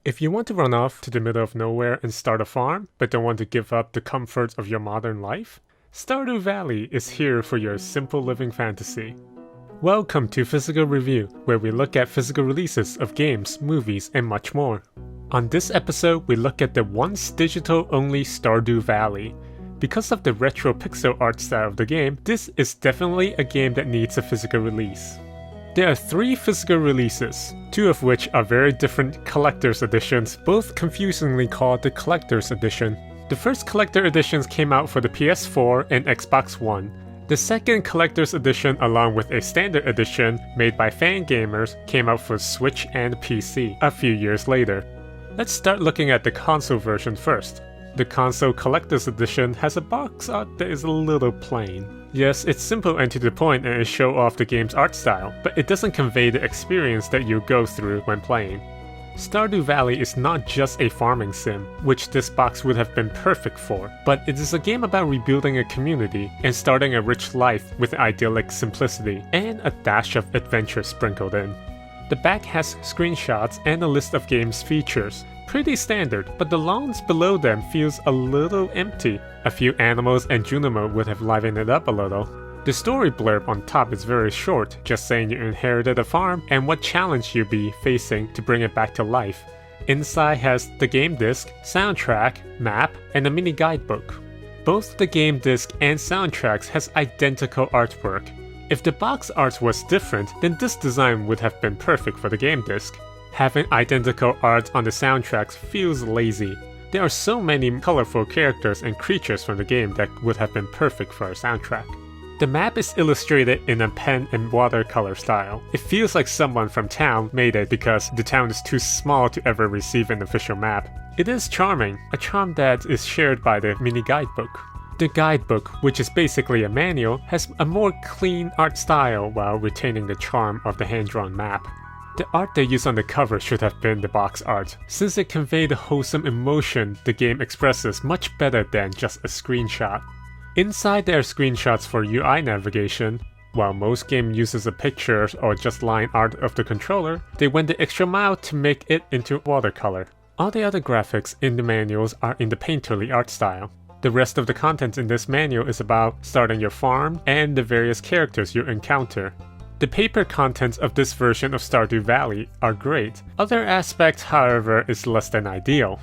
If you want to run off to the middle of nowhere and start a farm, but don't want to give up the comforts of your modern life, Stardew Valley is here for your simple living fantasy. Welcome to Physical Review, where we look at physical releases of games, movies, and much more. On this episode, we look at the once digital-only Stardew Valley. Because of the retro pixel art style of the game, this is definitely a game that needs a physical release. There are 3 physical releases, 2 of which are very different collector's editions, both confusingly called the Collector's Edition. The first collector editions came out for the PS4 and Xbox One. The second collector's edition, along with a standard edition made by fan gamers, came out for Switch and PC a few years later. Let's start looking at the console version first. The console collector's edition has a box art that is a little plain. Yes, it's simple and to the point and it shows off the game's art style, but it doesn't convey the experience that you go through when playing. Stardew Valley is not just a farming sim, which this box would have been perfect for, but it is a game about rebuilding a community and starting a rich life with idyllic simplicity and a dash of adventure sprinkled in. The back has screenshots and a list of game's features. Pretty standard, but the lawns below them feels a little empty. A few animals and Junimo would have livened it up a little. The story blurb on top is very short, just saying you inherited a farm and what challenge you'll be facing to bring it back to life. Inside has the game disc, soundtrack, map, and a mini guidebook. Both the game disc and soundtracks has identical artwork. If the box art was different, then this design would have been perfect for the game disc. Having identical art on the soundtracks feels lazy. There are so many colorful characters and creatures from the game that would have been perfect for a soundtrack. The map is illustrated in a pen and watercolor style. It feels like someone from town made it because the town is too small to ever receive an official map. It is charming, a charm that is shared by the mini guidebook. The guidebook, which is basically a manual, has a more clean art style while retaining the charm of the hand-drawn map. The art they use on the cover should have been the box art, since it conveys the wholesome emotion the game expresses much better than just a screenshot. Inside there are screenshots for UI navigation. While most game uses a picture or just line art of the controller, they went the extra mile to make it into watercolor. All the other graphics in the manuals are in the painterly art style. The rest of the content in this manual is about starting your farm and the various characters you encounter. The paper contents of this version of Stardew Valley are great. Other aspects, however, is less than ideal.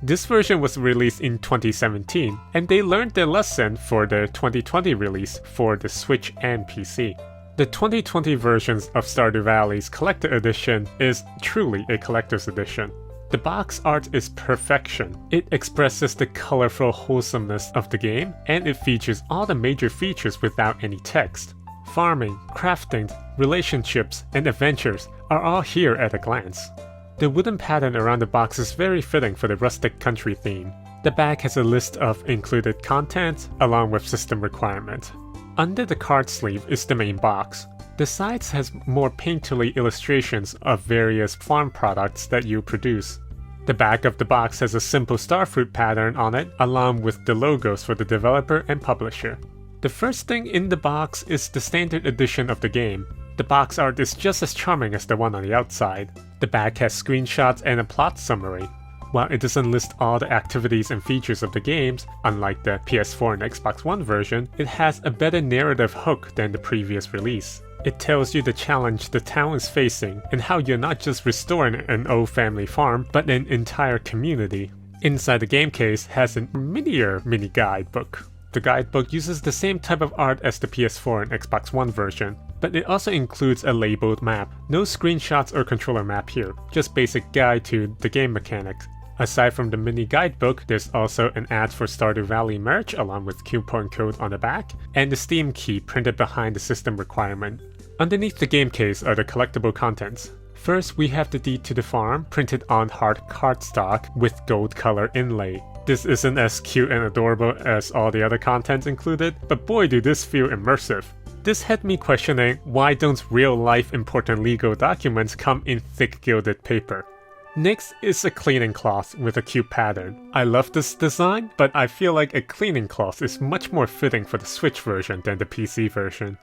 This version was released in 2017, and they learned their lesson for their 2020 release for the Switch and PC. The 2020 versions of Stardew Valley's Collector Edition is truly a collector's edition. The box art is perfection. It expresses the colorful wholesomeness of the game, and it features all the major features without any text. Farming, crafting, relationships, and adventures are all here at a glance. The wooden pattern around the box is very fitting for the rustic country theme. The back has a list of included content along with system requirement. Under the card sleeve is the main box. The sides has more painterly illustrations of various farm products that you produce. The back of the box has a simple starfruit pattern on it along with the logos for the developer and publisher. The first thing in the box is the standard edition of the game. The box art is just as charming as the one on the outside. The back has screenshots and a plot summary. While it doesn't list all the activities and features of the games, unlike the PS4 and Xbox One version, it has a better narrative hook than the previous release. It tells you the challenge the town is facing and how you're not just restoring an old family farm, but an entire community. Inside the game case has a mini guidebook. The guidebook uses the same type of art as the PS4 and Xbox One version, but it also includes a labeled map. No screenshots or controller map here, just basic guide to the game mechanics. Aside from the mini guidebook, there's also an ad for Stardew Valley merch along with coupon code on the back, and the Steam key printed behind the system requirement. Underneath the game case are the collectible contents. First, we have the deed to the farm, printed on hard cardstock with gold color inlay. This isn't as cute and adorable as all the other contents included, but boy do this feel immersive. This had me questioning why don't real-life important legal documents come in thick gilded paper. Next is a cleaning cloth with a cute pattern. I love this design, but I feel like a cleaning cloth is much more fitting for the Switch version than the PC version.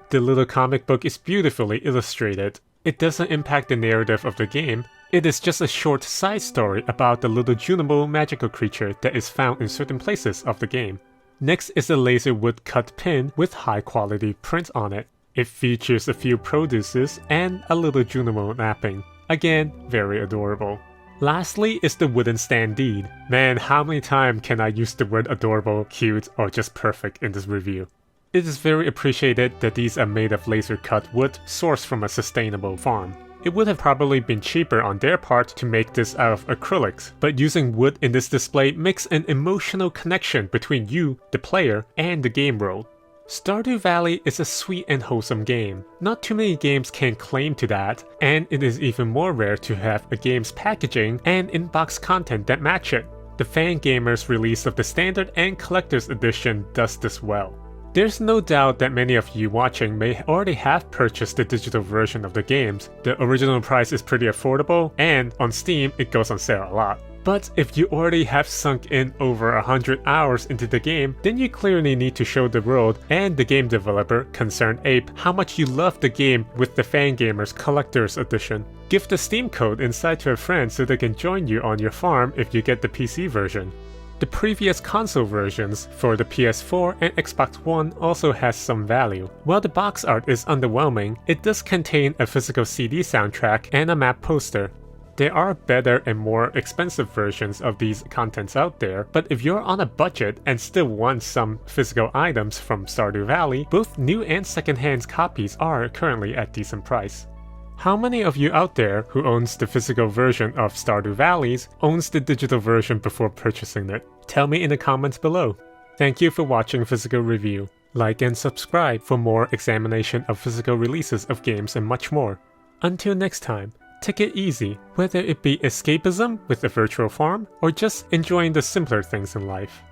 The little comic book is beautifully illustrated. It doesn't impact the narrative of the game. It is just a short side story about the little tunable magical creature that is found in certain places of the game. Next is a laser woodcut pin with high quality print on it. It features a few produces and a little Junimo mapping. Again, very adorable. Lastly is the wooden standee. Man, how many times can I use the word adorable, cute, or just perfect in this review? It is very appreciated that these are made of laser cut wood sourced from a sustainable farm. It would have probably been cheaper on their part to make this out of acrylics, but using wood in this display makes an emotional connection between you, the player, and the game world. Stardew Valley is a sweet and wholesome game. Not too many games can claim to that, and it is even more rare to have a game's packaging and in-box content that match it. The Fangamer's release of the Standard and Collector's Edition does this well. There's no doubt that many of you watching may already have purchased the digital version of the games. The original price is pretty affordable, and on Steam it goes on sale a lot. But if you already have sunk in over 100 hours into the game, then you clearly need to show the world and the game developer, Concerned Ape, how much you love the game with the Fangamer's Collector's Edition. Give the Steam code inside to a friend so they can join you on your farm if you get the PC version. The previous console versions for the PS4 and Xbox One also has some value. While the box art is underwhelming, it does contain a physical CD soundtrack and a map poster. There are better and more expensive versions of these contents out there, but if you're on a budget and still want some physical items from Stardew Valley, both new and secondhand copies are currently at decent price. How many of you out there who owns the physical version of Stardew Valley owns the digital version before purchasing it? Tell me in the comments below. Thank you for watching Physical Review. Like and subscribe for more examination of physical releases of games and much more. Until next time, take it easy, whether it be escapism with a virtual farm or just enjoying the simpler things in life.